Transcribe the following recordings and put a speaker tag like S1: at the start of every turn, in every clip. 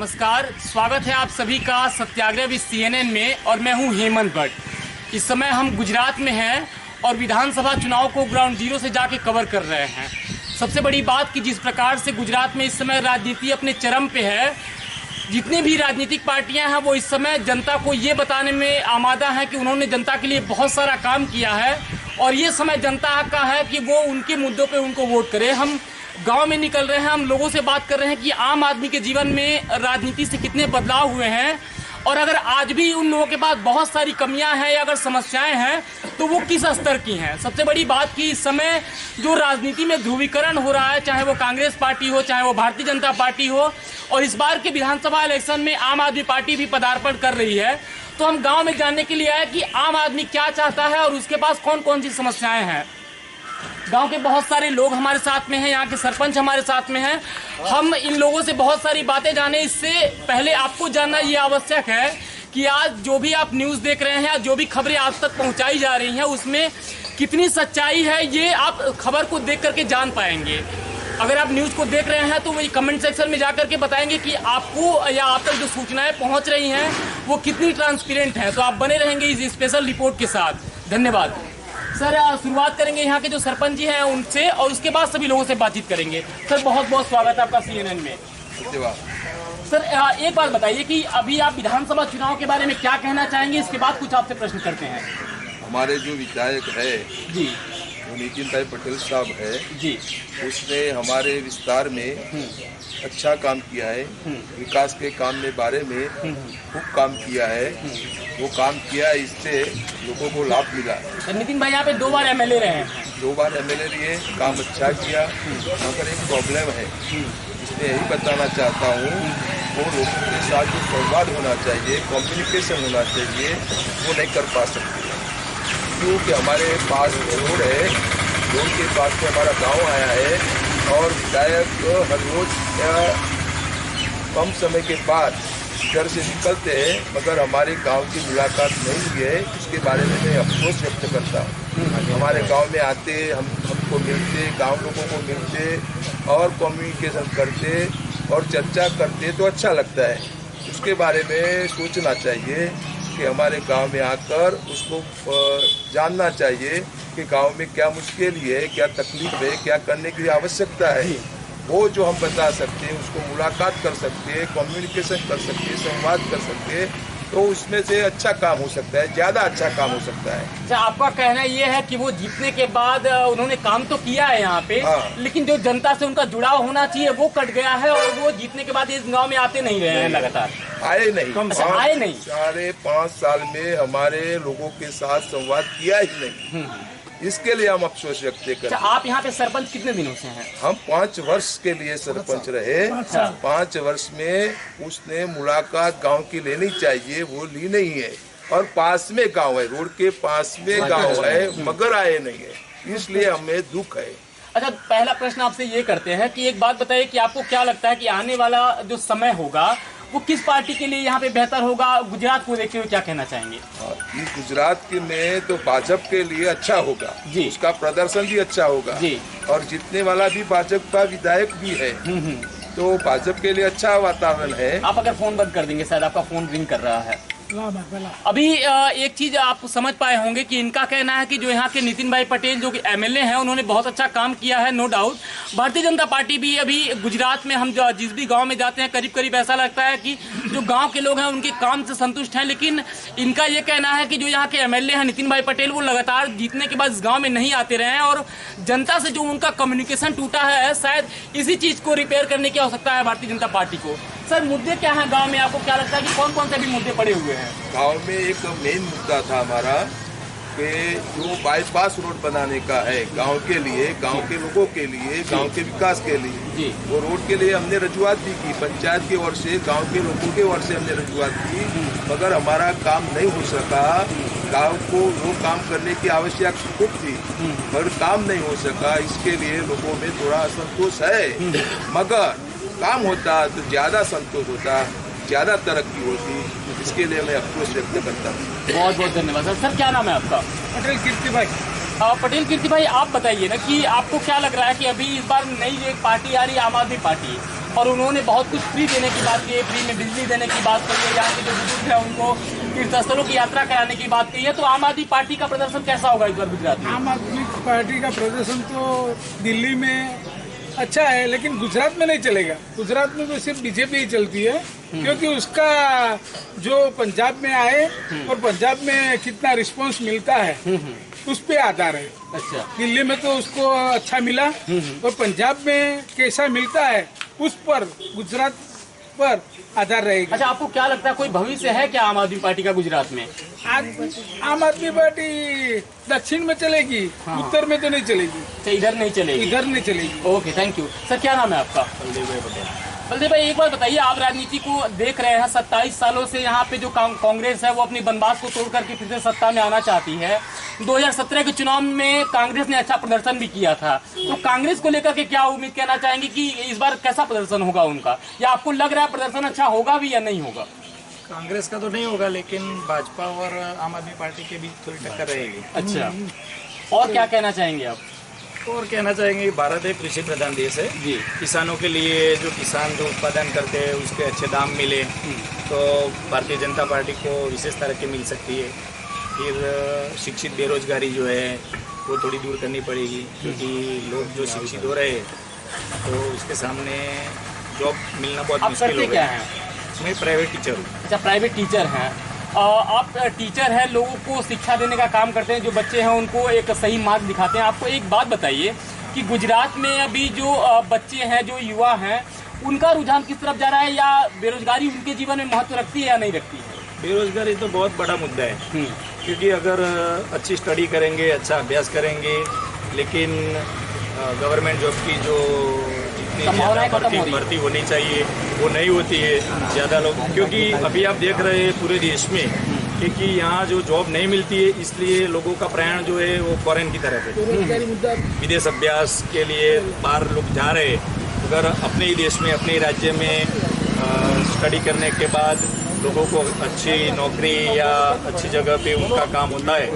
S1: नमस्कार, स्वागत है आप सभी का सत्याग्रह विद CNN में और मैं हूं हेमंत भट्ट। इस समय हम गुजरात में हैं और विधानसभा चुनाव को ग्राउंड जीरो से जाके कवर कर रहे हैं। सबसे बड़ी बात कि जिस प्रकार से गुजरात में इस समय राजनीति अपने चरम पे है, जितनी भी राजनीतिक पार्टियां हैं वो इस समय जनता को ये बताने में आमादा हैं कि उन्होंने जनता के लिए बहुत सारा काम किया है और ये समय जनता का है कि वो उनके मुद्दों पे उनको वोट करे। हम गांव में निकल रहे हैं, हम लोगों से बात कर रहे हैं कि आम आदमी के जीवन में राजनीति से कितने बदलाव हुए हैं और अगर आज भी उन लोगों के पास बहुत सारी कमियां हैं या अगर समस्याएं हैं तो वो किस स्तर की हैं। सबसे बड़ी बात कि इस समय जो राजनीति में ध्रुवीकरण हो रहा है, चाहे वो कांग्रेस पार्टी हो, चाहे वो भारतीय जनता पार्टी हो, और इस बार के विधानसभा इलेक्शन में आम आदमी पार्टी भी पदार्पण कर रही है, तो हम गाँव में जानने के लिए आए कि आम आदमी क्या चाहता है और उसके पास कौन कौन सी समस्याएं हैं। गांव के बहुत सारे लोग हमारे साथ में हैं, यहाँ के सरपंच हमारे साथ में हैं। हम इन लोगों से बहुत सारी बातें जाने। इससे पहले आपको जानना ये आवश्यक है कि आज जो भी आप न्यूज़ देख रहे हैं, जो भी खबरें आज तक पहुंचाई जा रही हैं, उसमें कितनी सच्चाई है ये आप खबर को देख करके जान पाएंगे। अगर आप न्यूज़ को देख रहे हैं तो वही कमेंट सेक्शन में जा करके बताएंगे कि आपको या आप तक जो सूचनाएं पहुँच रही हैं वो कितनी ट्रांसपेरेंट हैं। तो आप बने रहेंगे इस स्पेशल रिपोर्ट के साथ। धन्यवाद सर। शुरुआत करेंगे यहाँ के जो सरपंच जी हैं उनसे और उसके बाद सभी लोगों से बातचीत करेंगे। सर बहुत बहुत स्वागत है आपका CNN में।
S2: धन्यवाद
S1: सर एक बात बताइए कि अभी आप विधानसभा चुनाव के बारे में क्या कहना चाहेंगे, इसके बाद कुछ आपसे प्रश्न करते हैं।
S2: हमारे जो विधायक है
S1: जी,
S2: जो नितिन भाई पटेल साहब है
S1: जी, उसने
S2: हमारे विस्तार में अच्छा काम किया है। विकास के काम में बारे में खूब काम किया है। वो काम किया, इससे लोगों को लाभ मिला।
S1: सर नितिन भाई यहाँ पे 2 बार MLA रहे हैं।
S2: 2 बार MLA लिए, काम अच्छा किया। मगर एक प्रॉब्लम है, इसमें यही बताना चाहता हूँ, वो लोगों के साथ जो संवाद होना चाहिए, कम्युनिकेशन होना चाहिए, वो नहीं कर पा सकते। क्योंकि हमारे पास रोड है, रोड के पास से हमारा गांव आया है और विधायक हर रोज कम समय के बाद घर से निकलते हैं, मगर हमारे गांव की मुलाकात नहीं हुई है। इसके बारे में मैं अफसोस व्यक्त करता हूँ। हमारे गांव में आते, हमको मिलते, गांव लोगों को मिलते और कम्युनिकेशन करते और चर्चा करते तो अच्छा लगता है। उसके बारे में सोचना चाहिए कि हमारे गांव में आकर उसको जानना चाहिए कि गांव में क्या मुश्किल है, क्या तकलीफ है, क्या करने की आवश्यकता है। वो जो हम बता सकते हैं, उसको मुलाकात कर सकते हैं, कम्युनिकेशन कर सकते हैं, संवाद कर सकते हैं, तो उसमें से अच्छा काम हो सकता है, ज़्यादा अच्छा काम हो सकता है।
S1: अच्छा, आपका कहना ये है कि वो जीतने के बाद उन्होंने काम तो किया है यहाँ पे, लेकिन जो जनता से उनका जुड़ाव होना चाहिए वो कट गया है और वो जीतने के बाद इस गांव में आते नहीं रहे हैं, लगातार
S2: आए नहीं।
S1: अच्छा, आए नहीं।
S2: 5.5 साल में हमारे लोगों के साथ संवाद किया ही नहीं। इसके लिए हम अफसोस व्यक्त करते हैं।
S1: आप यहाँ पे सरपंच कितने दिनों से हैं?
S2: हम 5 वर्ष के लिए सरपंच रहे। 5 वर्ष में उसने मुलाकात गांव की लेनी चाहिए, वो ली नहीं है। और पास में गांव है, रोड के पास में गांव है, मगर आए नहीं है, इसलिए हमें दुख है।
S1: अच्छा, पहला प्रश्न आपसे ये करते हैं कि एक बात बताइए कि आपको क्या लगता है कि आने वाला जो समय होगा वो किस पार्टी के लिए यहाँ पे बेहतर होगा? गुजरात को देखते हुए क्या कहना चाहेंगे?
S2: इस गुजरात के में तो भाजपा के लिए अच्छा होगा जी, उसका प्रदर्शन भी अच्छा होगा जी, और जीतने वाला भी भाजपा का विधायक भी है, तो भाजपा के लिए अच्छा वातावरण है।
S1: आप अगर फोन बंद कर देंगे, शायद आपका फोन रिंग कर रहा है। अभी एक चीज आप समझ पाए होंगे कि इनका कहना है कि जो यहाँ के नितिन भाई पटेल जो कि MLA हैं, उन्होंने बहुत अच्छा काम किया है, no doubt. Bharatiya Janata party भी अभी गुजरात में हम जिस भी गांव में जाते हैं, करीब करीब ऐसा लगता है कि जो गांव के लोग हैं उनके काम से संतुष्ट हैं। लेकिन इनका ये कहना है कि जो यहाँ के MLA हैं नितिन भाई पटेल, वो लगातार जीतने के बाद इस गाँव में नहीं आते रहे हैं और जनता से जो उनका कम्युनिकेशन टूटा है, शायद इसी चीज़ को रिपेयर करने की आवश्यकता है भारतीय जनता पार्टी को। सर मुद्दे क्या हैं गांव में? आपको क्या लगता है कि कौन कौन से भी मुद्दे पड़े हुए हैं?
S2: गांव में एक मेन मुद्दा था हमारा कि जो बाईपास रोड बनाने का है गांव के लिए, गांव के लोगों के लिए, गांव के विकास के लिए, वो रोड के लिए हमने रजूआत भी की। पंचायत की ओर से, गांव के लोगों की ओर से हमने रजूआत की, मगर हमारा काम नहीं हो सका। गांव को वो काम करने की आवश्यकता खूब थी, मगर काम नहीं हो सका। इसके लिए लोगों में थोड़ा असंतोष है, मगर काम होता तो ज़्यादा संतोष होता, ज़्यादा तरक्की होती। इसके लिए मैं अफसोस व्यक्त करता हूँ।
S1: बहुत बहुत धन्यवाद सर। सर क्या नाम है आपका?
S3: पटेल कीर्ति भाई।
S1: पटेल कीर्ति भाई, आप बताइए ना कि आपको क्या लग रहा है कि अभी इस बार नई एक पार्टी आ रही है, आम आदमी पार्टी, और उन्होंने बहुत कुछ फ्री देने की बात की है, फ्री में बिजली देने की बात कही है, यहाँ के जो बुजुर्ग है उनको तीर्थस्थलों की यात्रा कराने की बात कही है। तो आम आदमी पार्टी का प्रदर्शन कैसा होगा इस बार गुजरात में?
S3: आम आदमी पार्टी का प्रदर्शन तो दिल्ली में अच्छा है, लेकिन गुजरात में नहीं चलेगा। गुजरात में तो सिर्फ बीजेपी ही चलती है, क्योंकि उसका जो पंजाब में आए और पंजाब में कितना रिस्पांस मिलता है उस पे आधार है।
S1: अच्छा,
S3: दिल्ली में तो उसको अच्छा मिला और पंजाब में कैसा मिलता है उस पर गुजरात पर आधार रहेगा।
S1: अच्छा, आपको क्या लगता है कोई भविष्य है क्या आम आदमी पार्टी का गुजरात में?
S3: आम आदमी पार्टी दक्षिण में चलेगी, उत्तर में तो नहीं चलेगी।
S1: अच्छा, इधर नहीं चलेगी?
S3: इधर नहीं चलेगी।
S1: Okay, thank you sir. क्या नाम है आपका?
S4: बलदेव भाई पटेल।
S1: बलदेव भाई, एक बात बताइए, आप राजनीति को देख रहे हैं, 27 सालों से यहाँ पे जो कांग्रेस है वो अपनी बनबास को तोड़ करके फिर से सत्ता में आना चाहती है। 2017 के चुनाव में कांग्रेस ने अच्छा प्रदर्शन भी किया था, तो कांग्रेस को लेकर के क्या उम्मीद कहना चाहेंगे कि इस बार कैसा प्रदर्शन होगा उनका, या आपको लग रहा है प्रदर्शन अच्छा होगा भी या नहीं होगा?
S4: कांग्रेस का तो नहीं होगा, लेकिन भाजपा और आम आदमी पार्टी के बीच थोड़ी टक्कर रहेगी।
S1: अच्छा, और क्या कहना चाहेंगे आप?
S4: और कहना चाहेंगे, भारत एक कृषि प्रधान देश है
S1: जी।
S4: किसानों के लिए जो किसान जो उत्पादन करते हैं उसके अच्छे दाम मिले तो भारतीय जनता पार्टी को विशेष तरक्की मिल सकती है। फिर शिक्षित बेरोजगारी जो है वो थोड़ी दूर करनी पड़ेगी, क्योंकि लोग जो शिक्षित हो रहे हैं तो उसके सामने जॉब मिलना बहुत
S1: आप
S4: मुश्किल
S1: करते
S4: हो
S1: क्या
S4: गया।
S1: हैं?
S4: मैं प्राइवेट टीचर हूँ।
S1: अच्छा, प्राइवेट टीचर हैं आप। टीचर हैं, लोगों को शिक्षा देने का काम करते हैं, जो बच्चे हैं उनको एक सही मार्ग दिखाते हैं। आपको एक बात बताइए कि गुजरात में अभी जो बच्चे हैं, जो युवा हैं, उनका रुझान किस तरफ जा रहा है, या बेरोजगारी उनके जीवन में महत्व रखती है या नहीं रखती है?
S4: बेरोजगारी तो बहुत बड़ा मुद्दा है, क्योंकि अगर अच्छी स्टडी करेंगे, अच्छा अभ्यास करेंगे, लेकिन गवर्नमेंट जॉब की जो जितनी ज़्यादा भर्ती होनी चाहिए वो नहीं होती है ज़्यादा लोग, क्योंकि अभी आप देख रहे हैं पूरे देश में क्योंकि यहाँ जो जॉब नहीं मिलती है, इसलिए लोगों का प्रयाण जो है वो फॉरेन की तरफ है, विदेश अभ्यास के लिए बाहर लोग जा रहे हैं। अगर अपने ही देश में, अपने ही राज्य में स्टडी करने के बाद लोगों को अच्छी नौकरी या अच्छी जगह पे उनका काम होता है,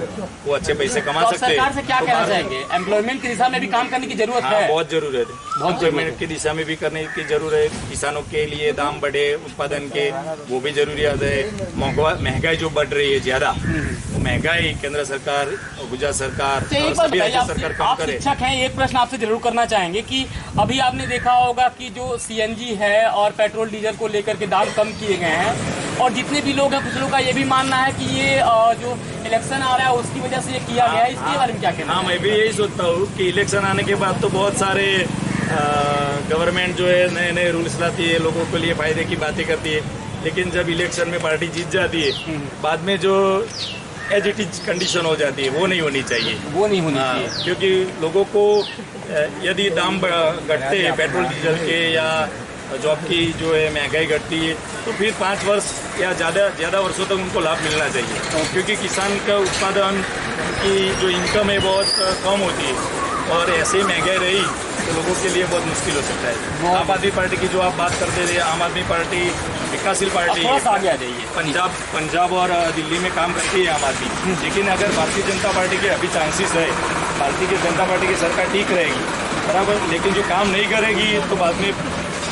S4: वो अच्छे पैसे कमा
S1: तो
S4: सकते हैं।
S1: सरकार से क्या कहना चाहेंगे? एम्प्लॉयमेंट की दिशा में भी काम करने की जरूरत है।
S4: बहुत जरूरत है, एम्प्लॉयमेंट की दिशा में भी करने की जरूरत है। किसानों के लिए दाम बढ़े उत्पादन के, वो भी जरूरियात है। महंगाई जो बढ़ रही है ज्यादा, महंगाई केंद्र सरकार, गुजरात सरकार, सभी राज्य सरकार कम
S1: आप
S4: करे।
S1: शिक्षक हैं, एक प्रश्न आपसे जरूर करना चाहेंगे कि अभी आपने देखा होगा कि जो सीएनजी है और पेट्रोल डीजल को लेकर के दाम कम किए गए हैं, और जितने भी लोग हैं, कुछ लोगों का ये भी मानना है कि ये जो इलेक्शन आ रहा है उसकी वजह से ये किया गया है। इसके बारे में क्या कहना?
S4: हाँ, मैं भी यही सोचता हूँ कि इलेक्शन आने के बाद तो बहुत सारे गवर्नमेंट जो है नए नए रूल्स लाती है, लोगों के लिए फायदे की बातें करती है, लेकिन जब इलेक्शन में पार्टी जीत जाती है बाद में जो एज इट इज कंडीशन हो जाती है वो नहीं होनी चाहिए।
S1: वो नहीं होनी चाहिए,
S4: क्योंकि लोगों को यदि दाम घटते हैं पेट्रोल डीजल के या जॉब की जो है महंगाई घटती है, तो फिर 5 वर्ष या ज़्यादा वर्षों तक उनको लाभ मिलना चाहिए, क्योंकि किसान का उत्पादन की जो इनकम है बहुत कम होती है, और ऐसे ही महंगाई रही तो लोगों के लिए बहुत मुश्किल हो सकता है। आम आदमी पार्टी की जो आप बात करते थे, आम आदमी पार्टी विकासशील पार्टी है,
S1: आगे आ जाइए।
S4: पंजाब और दिल्ली में काम करती है आम आदमी, लेकिन अगर भारतीय जनता पार्टी के अभी चांसेस है, भारतीय जनता पार्टी की सरकार ठीक रहेगी बराबर, लेकिन जो काम नहीं करेगी तो बाद में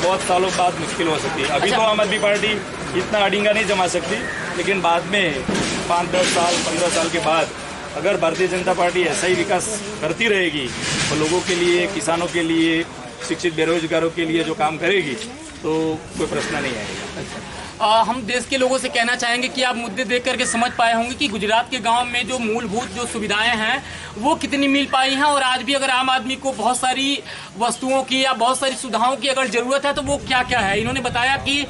S4: बहुत सालों बाद मुश्किल हो सकती है। अभी तो आम आदमी पार्टी इतना अडिंगा नहीं जमा सकती, लेकिन बाद में 5-10 साल 15 साल के बाद अगर भारतीय जनता पार्टी ऐसा ही विकास करती रहेगी तो लोगों के लिए, किसानों के लिए, शिक्षित बेरोजगारों के लिए जो काम करेगी तो कोई प्रश्न नहीं आएगा।
S1: हम देश के लोगों से कहना चाहेंगे कि आप मुद्दे देख करके समझ पाए होंगे कि गुजरात के गांव में जो मूलभूत जो सुविधाएं हैं वो कितनी मिल पाई हैं, और आज भी अगर आम आदमी को बहुत सारी वस्तुओं की या बहुत सारी सुविधाओं की अगर ज़रूरत है तो वो क्या क्या है। इन्होंने बताया कि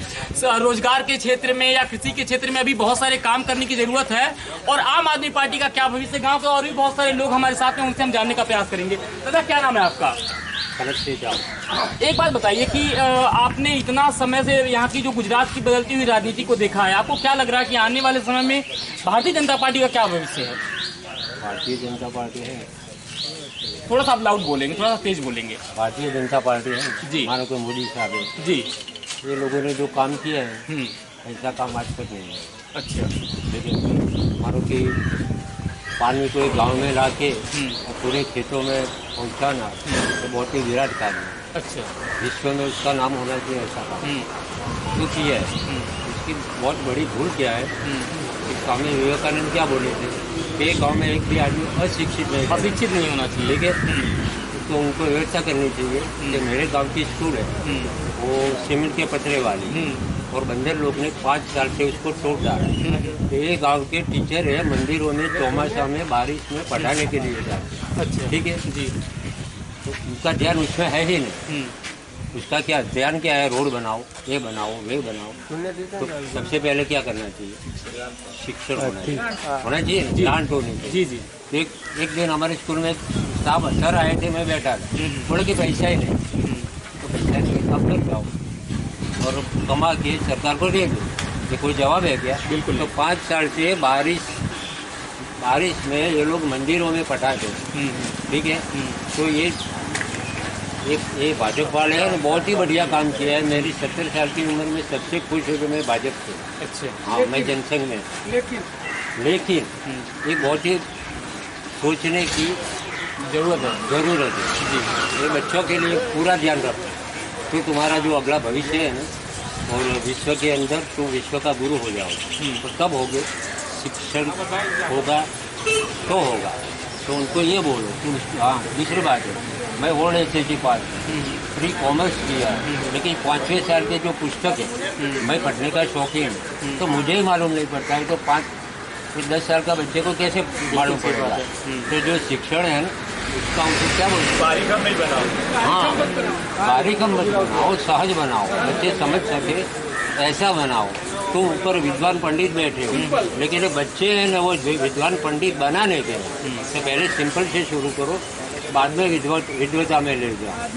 S1: रोजगार के क्षेत्र में या कृषि के क्षेत्र में अभी बहुत सारे काम करने की ज़रूरत है, और आम आदमी पार्टी का क्या भविष्य। गाँव के और भी बहुत सारे लोग हमारे साथ हैं, उनसे हम जानने का प्रयास करेंगे। दादा, क्या नाम है आपका? एक बात बताइए कि आपने इतना समय से यहाँ की जो गुजरात की बदलती हुई राजनीति को देखा है, आपको क्या लग रहा है कि आने वाले समय में भारतीय जनता पार्टी का क्या भविष्य है?
S5: भारतीय जनता पार्टी है,
S1: थोड़ा सा आप लाउड बोलेंगे, थोड़ा सा तेज बोलेंगे।
S5: भारतीय जनता पार्टी है
S1: जी।
S5: मानो कि मोदी साहब है
S1: जी।
S5: ये लोगों ने जो काम किया है ऐसा काम आज तक नहीं है।
S1: अच्छा।
S5: लेकिन मानो कि पानी को एक गाँव में ला के और पूरे खेतों में पहुँचाना तो बहुत ही विराट कार्य है।
S1: अच्छा।
S5: विश्व में उसका नाम होना चाहिए ऐसा काम जो किया है। इसकी बहुत बड़ी भूल क्या है कि स्वामी विवेकानंद क्या बोले थे कि एक गाँव में एक भी आदमी अशिक्षित नहीं है,
S1: अशिक्षित नहीं होना चाहिए।
S5: ठीक है। तो उनको व्यवस्था करनी चाहिए कि मेरे गांव की स्कूल है वो सीमेंट के पतरे वाली और बंदर लोग ने 5 साल से उसको तोड़ डाला है। तो ये गांव के टीचर है मंदिरों में चौमासा में बारिश में पढ़ाने के लिए जाते हैं।
S1: अच्छा।
S5: ठीक है
S1: जी।
S5: तो उनका ध्यान उसमें है ही नहीं। उसका क्या ध्यान क्या है, रोड बनाओ, ये बनाओ, वे बनाओ। तो सबसे पहले क्या करना चाहिए, शिक्षण होना चाहिए, ग्रांट होनी चाहिए।
S1: जी जी।
S5: तो एक दिन हमारे स्कूल में साहब सर आए थे, मैं बैठा था, बोले कि पैसा ही नहीं। तो पैसा नहीं, अब कर जाओ और कमा के सरकार को दे दो। ये कोई जवाब है क्या?
S1: बिल्कुल।
S5: तो 5 साल से बारिश में ये लोग मंदिरों में पटाते, ठीक है। तो ये भाजपा वाले हैं, बहुत ही बढ़िया काम किया है। मेरी 70 साल की उम्र में सबसे खुश हो कि मैं भाजपा से।
S1: अच्छा।
S5: हाँ, मैं जनसंघ में। लेकिन ये बहुत ही सोचने की
S1: जरूरत है
S5: जी। ये बच्चों के लिए पूरा ध्यान रखो। तो तुम्हारा जो अगला भविष्य है ना, और विश्व के अंदर तुम विश्व का गुरु हो जाओ। तो कब होगे, शिक्षण होगा तो होगा। तो उनको ये बोलो तुम। हाँ, दूसरी बात है, मैं ओल्ड एज पास फ्री कॉमर्स किया, लेकिन 5वें साल के जो पुस्तक है मैं पढ़ने का शौकीन हूँ, तो मुझे ही मालूम नहीं पड़ता है। तो 10 साल का बच्चे को कैसे मालूम पड़ेगा? तो जो शिक्षण है ना, उसका उनको क्या बोलते हैं,
S4: बारीकम नहीं बनाओ।
S5: हाँ, बारीकम मत बनाओ, सहज बनाओ, बच्चे समझ सके ऐसा बनाओ। तो ऊपर विद्वान पंडित बैठे हो, लेकिन बच्चे हैं ना, वो विद्वान पंडित बनाने के तो पहले सिंपल से शुरू करो, बाद में विद्वता में ले जाओ,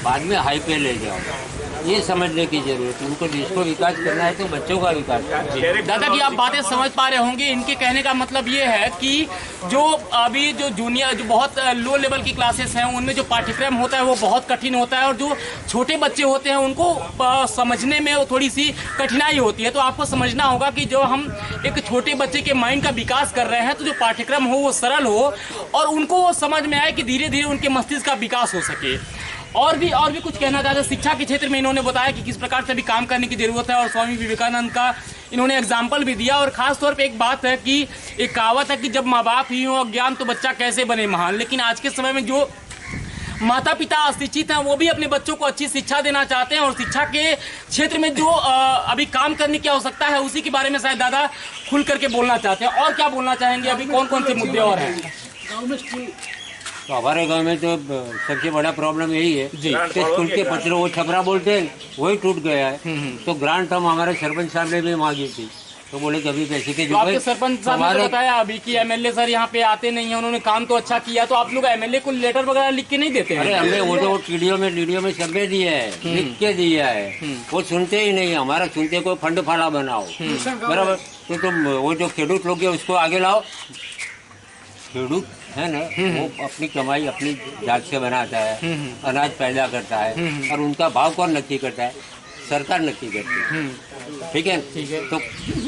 S5: बाद में हाई पे ले जाओ। ये समझने की जरूरत है। उनको जिसको विकास करना है तो बच्चों का विकास करना।
S1: दादा की आप बातें समझ पा रहे होंगे। इनके कहने का मतलब ये है कि जो अभी जो जूनियर, जो बहुत लो लेवल की क्लासेस हैं, उनमें जो पाठ्यक्रम होता है वो बहुत कठिन होता है, और जो छोटे बच्चे होते हैं उनको समझने में थोड़ी सी कठिनाई होती है। तो आपको समझना होगा कि जो हम एक छोटे बच्चे के माइंड का विकास कर रहे हैं, तो जो पाठ्यक्रम हो वो सरल हो और उनको वो समझ में आए कि धीरे धीरे उनके मस्तिष्क का विकास हो सके। और भी कुछ कहना चाहते हैं। शिक्षा के क्षेत्र में इन्होंने बताया कि किस प्रकार से अभी काम करने की जरूरत है, और स्वामी विवेकानंद का इन्होंने एग्जाम्पल भी दिया। और खास तौर पे एक बात है कि एक कहावत है कि जब माँ बाप ही हो अज्ञान तो बच्चा कैसे बने महान। लेकिन आज के समय में जो माता पिता अशिक्षित हैं वो भी अपने बच्चों को अच्छी शिक्षा देना चाहते हैं, और शिक्षा के क्षेत्र में जो अभी काम करने की आवश्यकता है उसी के बारे में शायद दादा खुल करके बोलना चाहते हैं। और क्या बोलना चाहेंगे, अभी कौन कौन से मुद्दे और हैं?
S5: तो हमारे गांव में तो सबसे बड़ा प्रॉब्लम यही है कि स्कूल के पत्र वो छपरा बोलते हैं वही टूट गया है। तो ग्रांट हम हमारे सरपंच साहब ने भी मांगी थी, तो बोले कभी पैसे के जो
S1: आपके सरपंच साहब ने तो बताया अभी कि एमएलए सर यहाँ पे आते नहीं है, उन्होंने काम तो अच्छा किया। तो आप लोग एमएलए को लेटर वगैरह लिख के नहीं देते हैं?
S5: अरे हमने वो तो टीडीओ में सर्वे दिया है, लिख के दिया है, वो सुनते ही नहीं। हमारा सुनते कोई फंड फाड़ा बनाओ, बराबर। तो तुम वो जो खेडूत लोग है उसको आगे लाओ। खेडूत है ना, वो अपनी कमाई अपनी जात से बनाता है, अनाज पैदा करता है, और उनका भाव कौन नक्की करता है? सरकार नक्की करती है। ठीक है। तो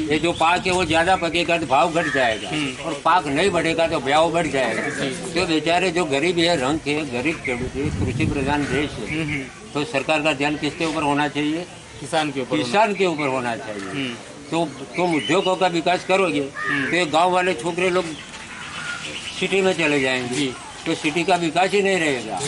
S5: ये जो पाक है वो ज्यादा पकेगा तो भाव घट जाएगा, और पाक नहीं बढ़ेगा तो ब्याह बढ़ जाएगा। तो बेचारे जो गरीब है, रंग के गरीब खेडूत, कृषि प्रधान देश है, तो सरकार का ध्यान किसके ऊपर होना चाहिए?
S1: किसान के
S5: ऊपर होना चाहिए। तो तुम उद्योगों का विकास करोगे तो ये गाँव वाले छोकरे लोग सिटी में चले जाएंगे, तो सिटी का विकास ही नहीं रहेगा।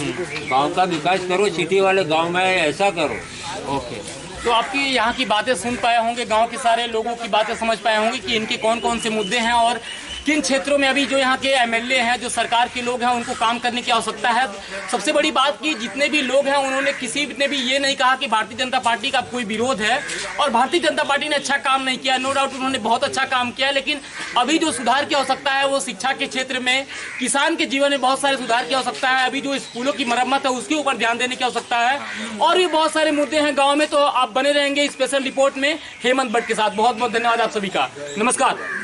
S5: गांव का विकास करो, सिटी वाले गांव में ऐसा करो।
S1: ओके। तो आपकी यहाँ की बातें सुन पाए होंगे, गांव के सारे लोगों की बातें समझ पाए होंगे कि इनके कौन कौन से मुद्दे हैं और किन क्षेत्रों में अभी जो यहाँ के एमएलए हैं, जो सरकार के लोग हैं, उनको काम करने की आवश्यकता है। सबसे बड़ी बात कि जितने भी लोग हैं उन्होंने किसी ने भी ये नहीं कहा कि भारतीय जनता पार्टी का कोई विरोध है, और भारतीय जनता पार्टी ने अच्छा काम नहीं किया। नो डाउट उन्होंने बहुत अच्छा काम किया, लेकिन अभी जो सुधार की आवश्यकता है वो शिक्षा के क्षेत्र में, किसान के जीवन में बहुत सारे सुधार की आवश्यकता है। अभी जो स्कूलों की मरम्मत है उसके ऊपर ध्यान देने की आवश्यकता है, और भी बहुत सारे मुद्दे हैं गाँव में। तो आप बने रहेंगे स्पेशल रिपोर्ट में हेमंत भट्ट के साथ। बहुत बहुत धन्यवाद आप सभी का। नमस्कार।